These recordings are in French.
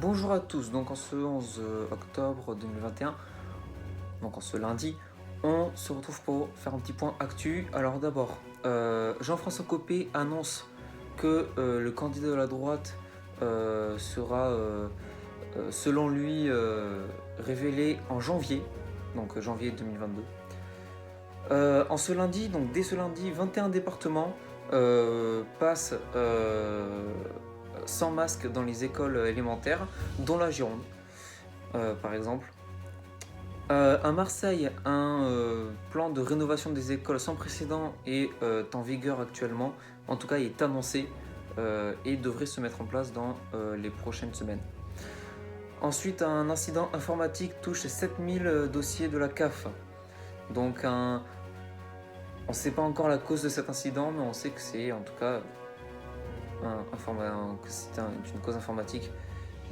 Bonjour à tous, donc en ce 11 octobre 2021, donc en ce lundi, on se retrouve pour faire un petit point actu. Alors d'abord, Jean-François Copé annonce que le candidat de la droite sera, selon lui, révélé en janvier, donc janvier 2022. En ce lundi, donc dès ce lundi, 21 départements passent sans masque dans les écoles élémentaires, dont la Gironde, par exemple. À Marseille, un plan de rénovation des écoles sans précédent est en vigueur actuellement. En tout cas, il est annoncé et devrait se mettre en place dans les prochaines semaines. Ensuite, un incident informatique touche 7000 dossiers de la CAF. Donc, on ne sait pas encore la cause de cet incident, mais on sait que c'est en tout cas une cause informatique.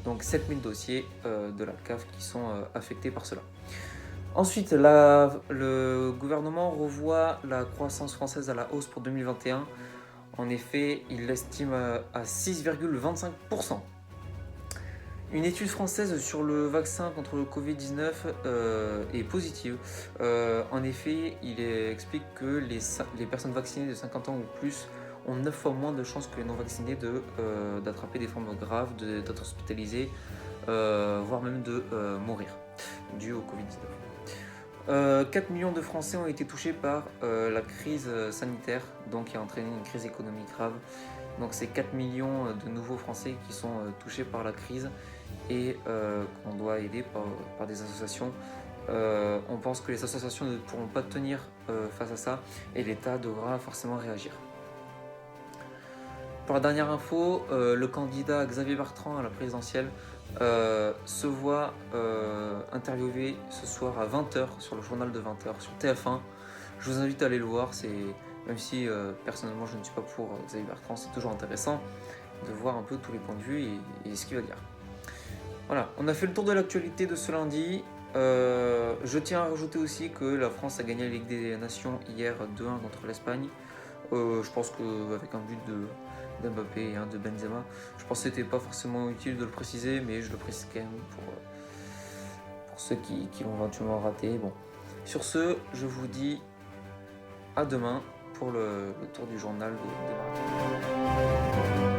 Donc 7000 dossiers de la CAF qui sont affectés par cela. Ensuite, le gouvernement revoit la croissance française à la hausse pour 2021. En effet, il l'estime à 6,25%. Une étude française sur le vaccin contre le Covid-19 est positive. En effet, il explique que les personnes vaccinées de 50 ans ou plus ont 9 fois moins de chances que les non-vaccinés d'attraper des formes graves, d'être hospitalisés, voire même de mourir dû au Covid-19. 4 millions de Français ont été touchés par la crise sanitaire, donc qui a entraîné une crise économique grave. Donc c'est 4 millions de nouveaux Français qui sont touchés par la crise et qu'on doit aider par des associations. On pense que les associations ne pourront pas tenir face à ça et l'État devra forcément réagir. Pour la dernière info, le candidat Xavier Bertrand à la présidentielle se voit interviewé ce soir à 20h sur le journal de 20h sur TF1. Je vous invite à aller le voir, même si personnellement je ne suis pas pour Xavier Bertrand, c'est toujours intéressant de voir un peu tous les points de vue et ce qu'il va dire. Voilà, on a fait le tour de l'actualité de ce lundi. Je tiens à rajouter aussi que la France a gagné la Ligue des Nations hier 2-1 contre l'Espagne. Je pense qu'avec un but d'Mbappé et un de Benzema, je pense que c'était pas forcément utile de le préciser, mais je le précise quand même pour ceux qui l'ont éventuellement raté. Bon. Sur ce, je vous dis à demain pour le tour du journal des marathons.